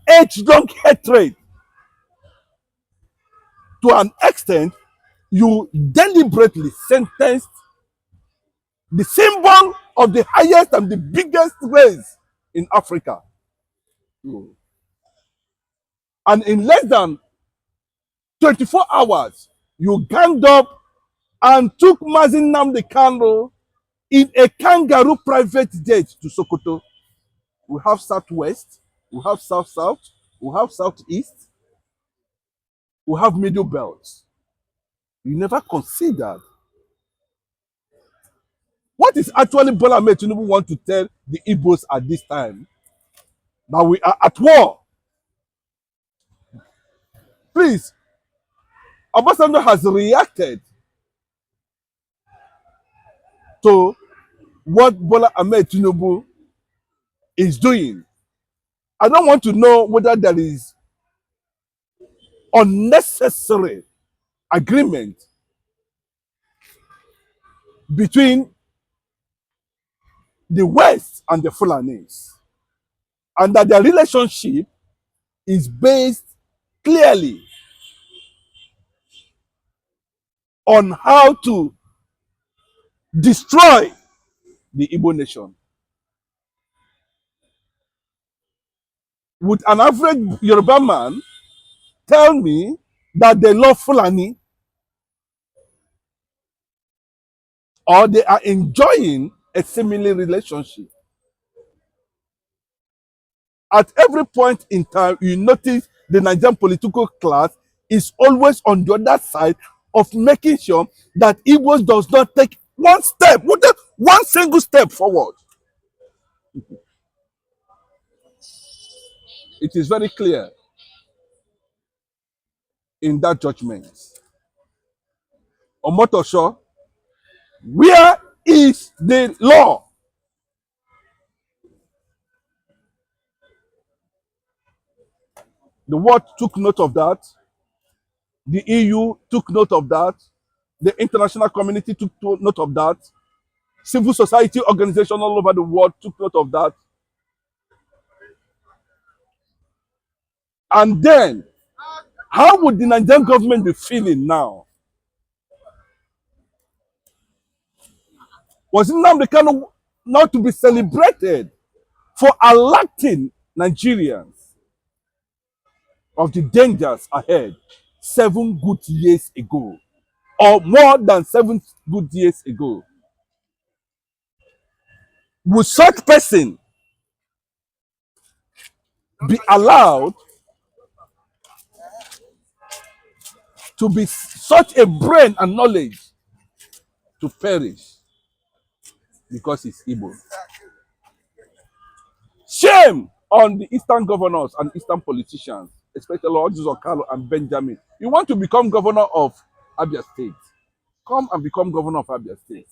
age-long hatred to an extent you deliberately sentenced the symbol of the highest and the biggest race in Africa. And in less than 24 hours, you ganged up and took Nnamdi Kanu in a kangaroo private jet to Sokoto. We have Southwest, we have South-South, we have Southeast, we have Middle Belt. You never considered what is actually Bola Ahmed Tinubu want to tell the Igbos at this time? That we are at war. Please, Obasanjo has reacted to what Bola Ahmed Tinubu is doing. I don't want to know whether there is unnecessary agreement between the West and the Fulanis, and that their relationship is based clearly on how to destroy the Igbo nation. Would an average Yoruba man tell me that they love Fulani or they are enjoying a similar relationship? At every point in time, you notice the Nigerian political class is always on the other side of making sure that Igbos does not take one step, one single step forward. It is very clear in that judgment. Omotosho, where is the law? The world took note of that. The EU took note of that. The international community took note of that. Civil society organizations all over the world took note of that. And then, how would the Nigerian government be feeling now? Was Nnamdi Kanu not to be celebrated for alerting Nigerians of the dangers ahead 7 good years ago, or more than 7 good years ago? Would such person be allowed to be such a brain and knowledge to perish because he's Igbo? Shame on the Eastern governors and Eastern politicians, especially Ojuzo Kalu and Benjamin. You want to become governor of Abia State? Come and become governor of Abia State.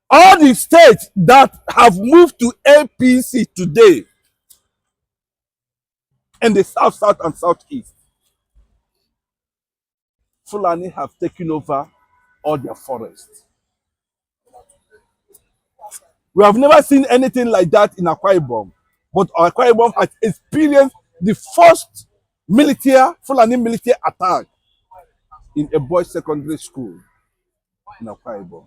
All the states that have moved to APC today in the South, South, and Southeast, Fulani have taken over all their forests. We have never seen anything like that in Akwa Ibom, but Akwa Ibom has experienced the first Fulani military attack in a boys' secondary school in Akwa Ibom.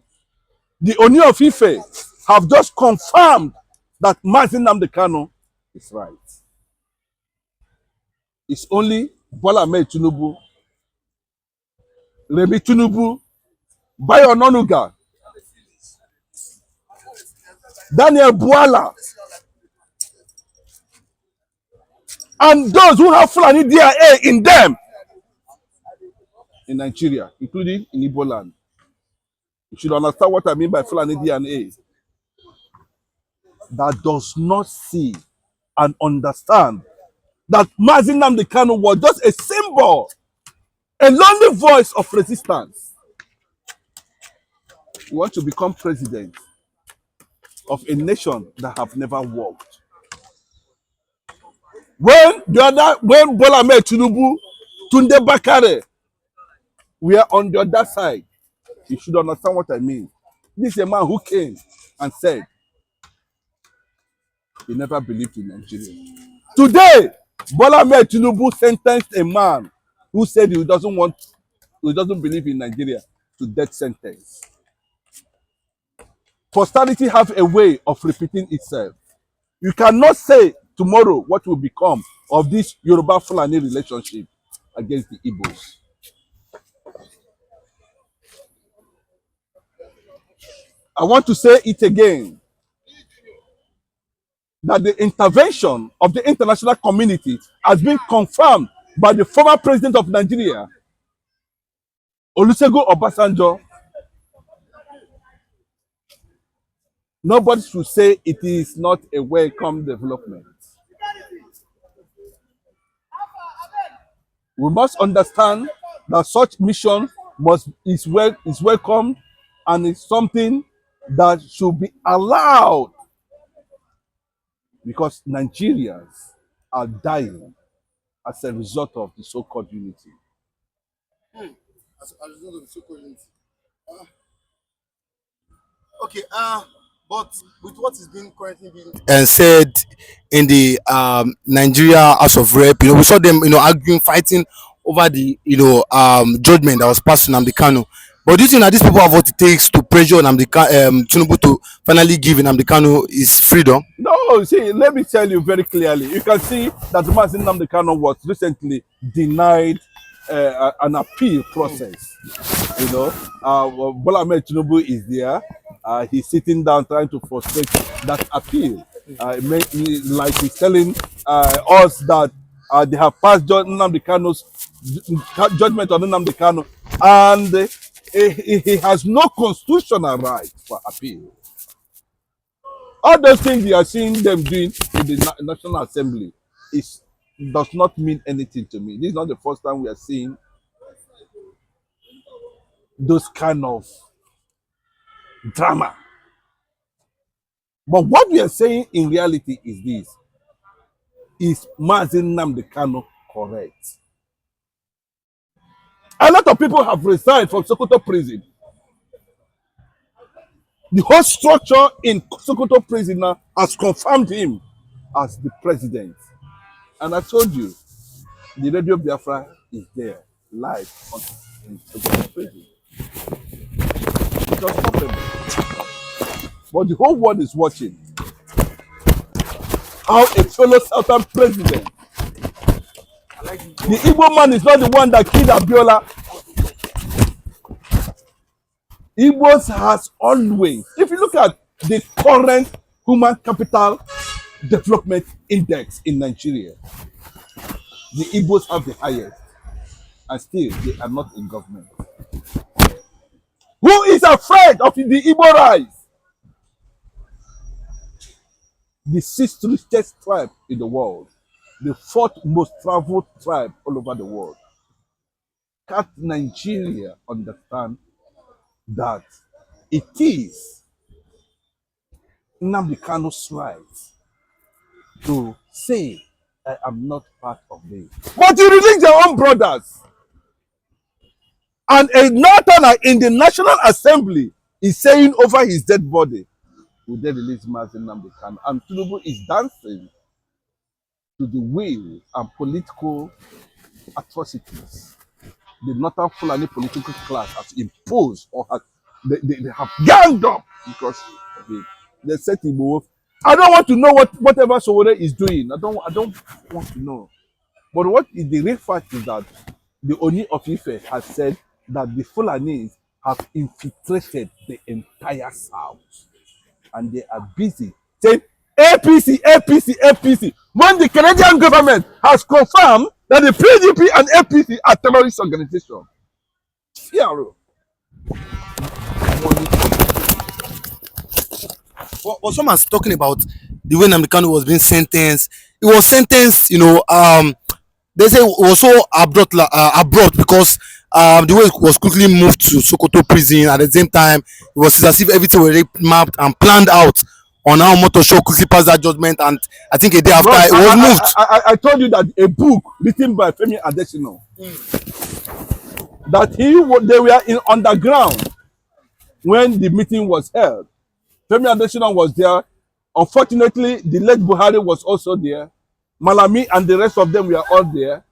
The Oni of Ife have just confirmed that Nnamdi Kanu is right. It's only Bola Ahmed Tinubu, Remi Tinubu, Bayo Onanuga, Daniel Buala, and those who have Fulani DNA in them in Nigeria, including in Igbo land. You should understand what I mean by Fulani DNA. That does not see and understand that Nnamdi Kanu was just a symbol, a lonely voice of resistance. You want to become president of a nation that have never worked. When Bola Ahmed Tinubu, Tunde Bakare, we are on the other side. You should understand what I mean. This is a man who came and said he never believed in Nigeria. Today, Bola Ahmed Tinubu sentenced a man who said he doesn't believe in Nigeria to death sentence. Posterity have a way of repeating itself. You cannot say tomorrow what will become of this Yoruba Fulani relationship against the Igbos. I want to say it again, that the intervention of the international community has been confirmed by the former president of Nigeria, Olusegun Obasanjo. Nobody should say it is not a welcome development. We must understand that such mission is welcome, and is something that should be allowed, because Nigerians are dying as a result of the so-called unity. As a result of the so-called unity. Okay, but with what is being currently being and said in the Nigeria House of Rep, we saw them, arguing, fighting over the, judgment that was passed to Nnamdi Kanu. But do you think that these people have what it takes to pressure Tinubu to finally give Nnamdi Kanu his freedom? No, see, let me tell you very clearly. You can see that Nnamdi Kanu was recently denied an appeal process. Bola Ahmed Tinubu is there. He's sitting down trying to frustrate that appeal. Like he's telling us that they have passed Nnamdi Kanu's judgment on Nnamdi Kanu, and he has no constitutional right for appeal. All those things you are seeing them doing in the National Assembly does not mean anything to me. This is not the first time we are seeing those kind of drama. But what we are saying in reality is this: is Mazen Nnamdi Kanu correct? A lot of people have resigned from Sokoto prison. The whole structure in Sokoto prison now has confirmed him as the president. And I told you, the Radio Biafra is there, live in Sokoto prison. It was possible. But the whole world is watching how a fellow Southern president, the Igbo man is not the one that killed Abiola. Igbos has always, if you look at the current human capital development index in Nigeria, the Igbos have the highest, and still they are not in government. Who is afraid of the Igbo rise? The sixth richest tribe in the world, the fourth most traveled tribe all over the world. Can't Nigeria understand that it is Nnamdi Kanu's right to say, I am not part of this? But you release their own brothers. And a northerner in the National Assembly is saying over his dead body, will they release Mazen Nnamdi Kanu? And Tinubu is dancing to the will and political atrocities the Northern Fulani political class has imposed, or they have ganged up because of it. They said Igbo. I don't want to know whatever Sowore is doing. I don't want to know. But what is the real fact is that the Oni of Ife has said that the Fulanis have infiltrated the entire South, and they are busy saying APC, APC, APC. When the Canadian government has confirmed that the PDP and APC are terrorist organizations. Fiaro. Well, someone's talking about the way Nnamdi Kanu was being sentenced. It was sentenced, they say it was so abrupt because the way it was quickly moved to Sokoto prison. At the same time, it was as if everything was mapped and planned out on how Motosho quickly passed that judgment, and I think a day after it was moved. I told you that a book written by Femi Adesina, that they were in underground when the meeting was held. Femi Adesina was there. Unfortunately, the late Buhari was also there. Malami and the rest of them were all there.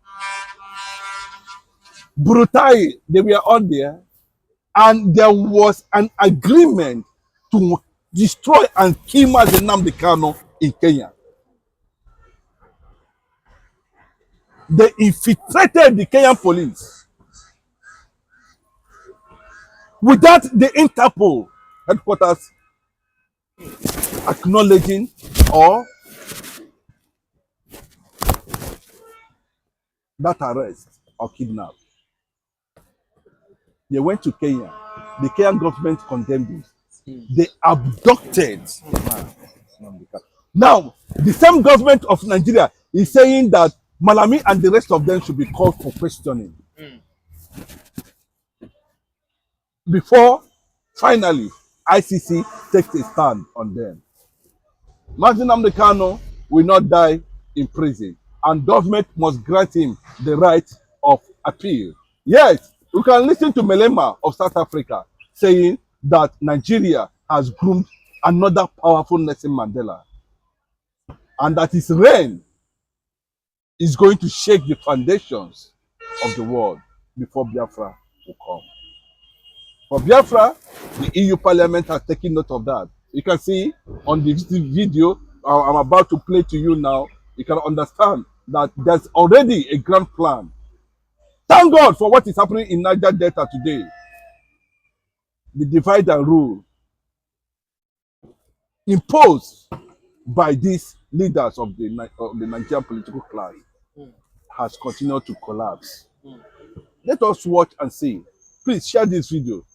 Brutai, they were all there. And there was an agreement to destroy and kill Nnamdi Kanu in Kenya. They infiltrated the Kenyan police without the Interpol headquarters acknowledging or that arrest or kidnap. They went to Kenya. The Kenyan government condemned it. They abducted. Now, the same government of Nigeria is saying that Malami and the rest of them should be called for questioning. Before, finally, ICC takes a stand on them. Nnamdi Kanu will not die in prison, and government must grant him the right of appeal. Yes, you can listen to Melema of South Africa saying that Nigeria has groomed another powerful Nelson Mandela, and that his reign is going to shake the foundations of the world before Biafra will come. For Biafra, the EU Parliament has taken note of that. You can see on the video I'm about to play to you now, you can understand that there's already a grand plan. Thank God for what is happening in Niger Delta today. The divide and rule imposed by these leaders of the Nigerian political class has continued to collapse. Let us watch and see. Please share this video.